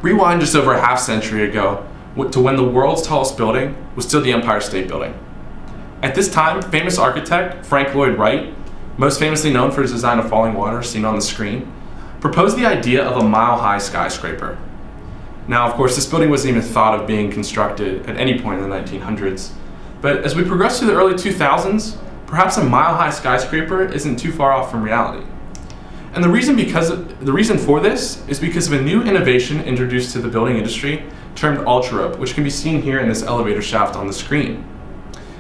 Rewind just over a half century ago to when the world's tallest building was still the Empire State Building. At this time, famous architect Frank Lloyd Wright, most famously known for his design of falling water seen on the screen, proposed the idea of a mile-high skyscraper. Now, of course, this building wasn't even thought of being constructed at any point in the 1900s, but as we progress through the early 2000s, perhaps a mile-high skyscraper isn't too far off from reality. And the reason for this is because of a new innovation introduced to the building industry termed ultra rope, which can be seen here in this elevator shaft on the screen.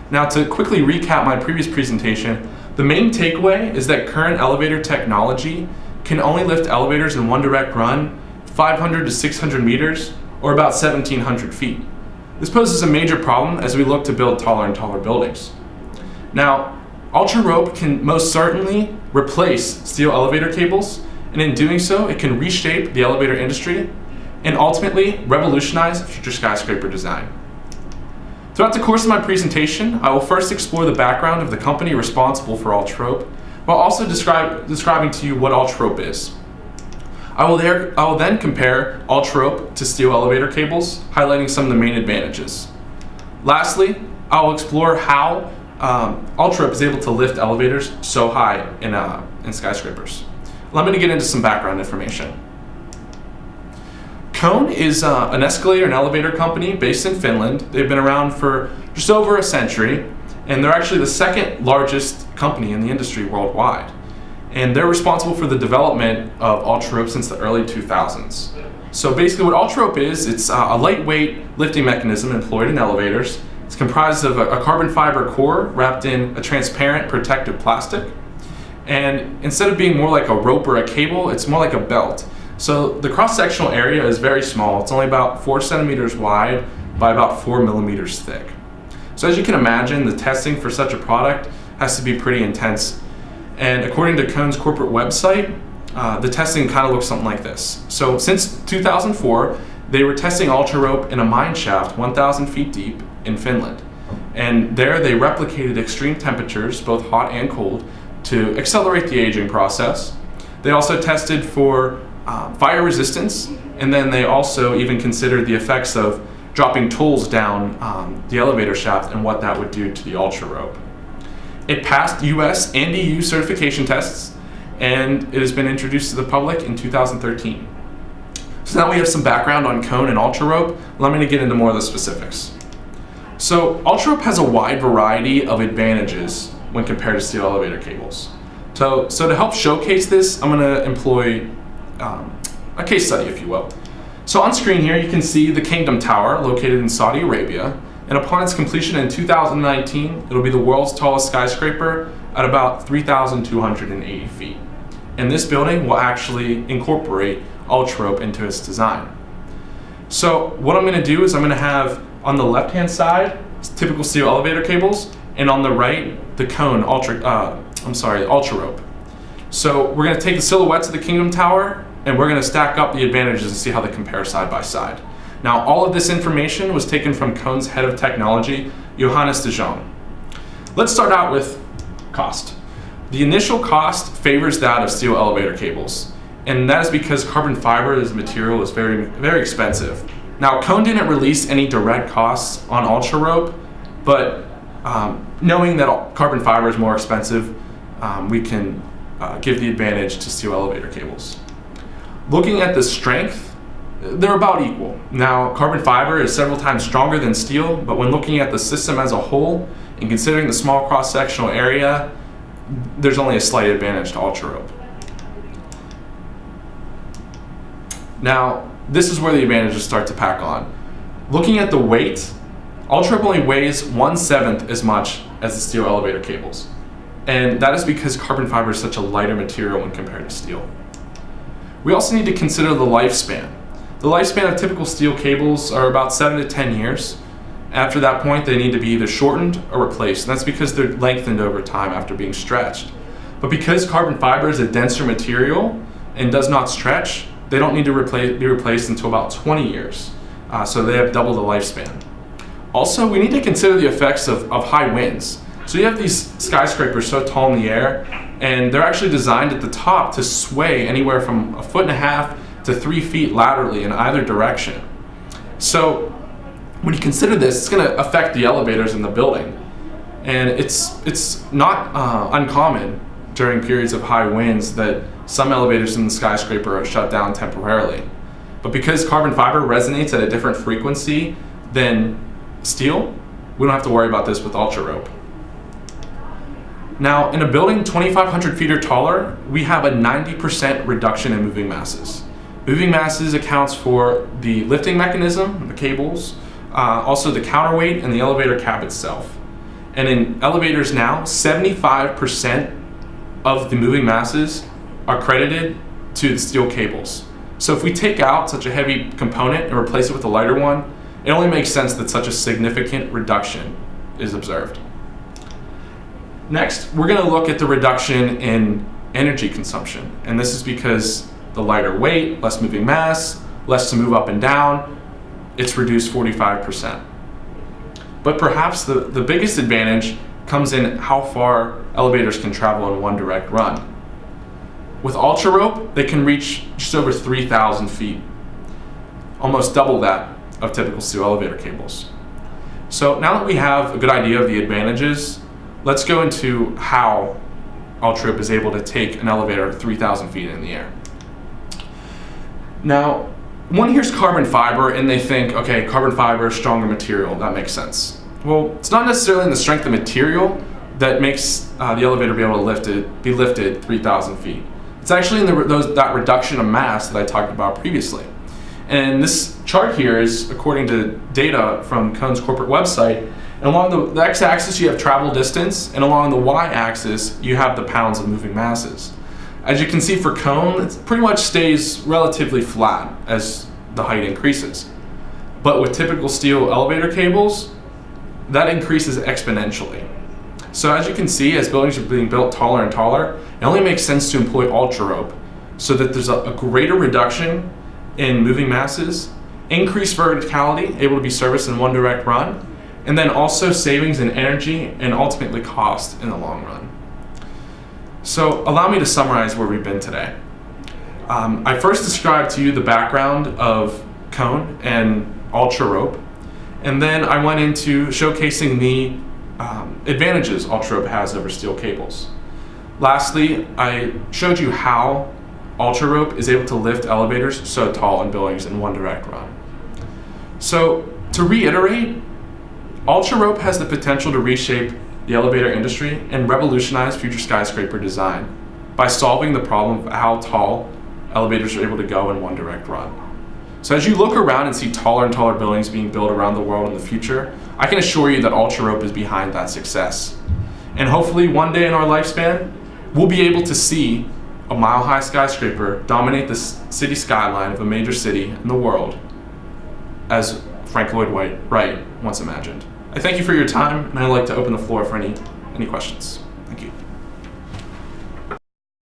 Now, to quickly recap my previous presentation, the main takeaway is that current elevator technology can only lift elevators in one direct run 500 to 600 meters, or about 1,700 feet. This poses a major problem as we look to build taller and taller buildings. Now, ultra rope can most certainly replace steel elevator cables, and in doing so, it can reshape the elevator industry and ultimately revolutionize future skyscraper design. Throughout the course of my presentation, I will first explore the background of the company responsible for ultra rope, while also describing to you what ultra rope is. I will then compare ultra rope to steel elevator cables, highlighting some of the main advantages. Lastly, I will explore how ultra rope is able to lift elevators so high in skyscrapers. Let me get into some background information. Cone is an escalator and elevator company based in Finland. They've been around for just over a century, and they're actually the second largest company in the industry worldwide. And they're responsible for the development of ultra rope since the early 2000s. So basically what ultra rope is, it's a lightweight lifting mechanism employed in elevators. It's comprised of a carbon fiber core wrapped in a transparent protective plastic. And instead of being more like a rope or a cable, it's more like a belt. So the cross-sectional area is very small. It's only about 4 centimeters wide by about 4 millimeters thick. So as you can imagine, the testing for such a product has to be pretty intense. And according to Cone's corporate website, the testing kind of looks something like this. So since 2004, they were testing ultra rope in a mine shaft 1,000 feet deep in Finland. And there they replicated extreme temperatures, both hot and cold, to accelerate the aging process. They also tested for fire resistance, and then they also even considered the effects of dropping tools down the elevator shaft and what that would do to the ultra rope. It passed US and EU certification tests, and it has been introduced to the public in 2013. So now we have some background on Cone and ultra rope. Let me get into more of the specifics. So ultra rope has a wide variety of advantages when compared to steel elevator cables. So to help showcase this, I'm going to employ a case study, if you will. So on screen here, you can see the Kingdom Tower located in Saudi Arabia. And upon its completion in 2019, it'll be the world's tallest skyscraper at about 3,280 feet. And this building will actually incorporate ultra rope into its design. So what I'm going to do is I'm going to have on the left-hand side typical steel elevator cables, and on the right the Cone ultra rope. So we're going to take the silhouettes of the Kingdom Tower and we're going to stack up the advantages and see how they compare side by side. Now, all of this information was taken from Cone's head of technology, Johannes de Jong. Let's start out with cost. The initial cost favors that of steel elevator cables, and that is because carbon fiber as a material is very, very expensive. Now, Cone didn't release any direct costs on ultra rope, but knowing that carbon fiber is more expensive, we can give the advantage to steel elevator cables. Looking at the strength, they're about equal. Now, carbon fiber is several times stronger than steel, but when looking at the system as a whole and considering the small cross-sectional area, there's only a slight advantage to ultra rope. Now, this is where the advantages start to pack on. Looking at the weight, ultra rope only weighs 1/7 as much as the steel elevator cables. And that is because carbon fiber is such a lighter material when compared to steel. We also need to consider the lifespan. The lifespan of typical steel cables are about 7 to 10 years. After that point, they need to be either shortened or replaced, and that's because they're lengthened over time after being stretched. But because carbon fiber is a denser material and does not stretch, they don't need to be replaced until about 20 years. So they have double the lifespan. Also, we need to consider the effects of high winds. So you have these skyscrapers so tall in the air, and they're actually designed at the top to sway anywhere from 1.5 to 3 feet laterally in either direction. So when you consider this, it's going to affect the elevators in the building. And it's not uncommon during periods of high winds that some elevators in the skyscraper are shut down temporarily. But because carbon fiber resonates at a different frequency than steel, we don't have to worry about this with Ultra Rope. Now, in a building 2,500 feet or taller, we have a 90% reduction in moving masses. Moving masses accounts for the lifting mechanism, the cables, also the counterweight and the elevator cab itself. And in elevators now, 75% of the moving masses are credited to the steel cables. So if we take out such a heavy component and replace it with a lighter one, it only makes sense that such a significant reduction is observed. Next, we're going to look at the reduction in energy consumption. And this is because the lighter weight, less moving mass, less to move up and down, it's reduced 45%. But perhaps the biggest advantage comes in how far elevators can travel in one direct run. With Ultra Rope, they can reach just over 3,000 feet, almost double that of typical steel elevator cables. So now that we have a good idea of the advantages, let's go into how Ultra Rope is able to take an elevator 3,000 feet in the air. Now, one hears carbon fiber and they think, okay, carbon fiber is stronger material, that makes sense. Well, it's not necessarily in the strength of material that makes the elevator be able to be lifted 3,000 feet. It's actually in that reduction of mass that I talked about previously. And this chart here is according to data from Cone's corporate website. And along the x-axis you have travel distance, and along the y-axis you have the pounds of moving masses. As you can see for Cone, it pretty much stays relatively flat as the height increases. But with typical steel elevator cables, that increases exponentially. So as you can see, as buildings are being built taller and taller, it only makes sense to employ Ultra Rope so that there's a greater reduction in moving masses, increased verticality, able to be serviced in one direct run, and then also savings in energy and ultimately cost in the long run. So allow me to summarize where we've been today. I first described to you the background of Cone and Ultra Rope, and then I went into showcasing the advantages Ultra Rope has over steel cables. Lastly, I showed you how Ultra Rope is able to lift elevators so tall in buildings in one direct run. So to reiterate, Ultra Rope has the potential to reshape the elevator industry and revolutionize future skyscraper design by solving the problem of how tall elevators are able to go in one direct run. So as you look around and see taller and taller buildings being built around the world in the future, I can assure you that Ultra Rope is behind that success. And hopefully one day in our lifespan, we'll be able to see a mile-high skyscraper dominate the city skyline of a major city in the world, as Frank Lloyd Wright once imagined. I thank you for your time, and I'd like to open the floor for any questions. Thank you.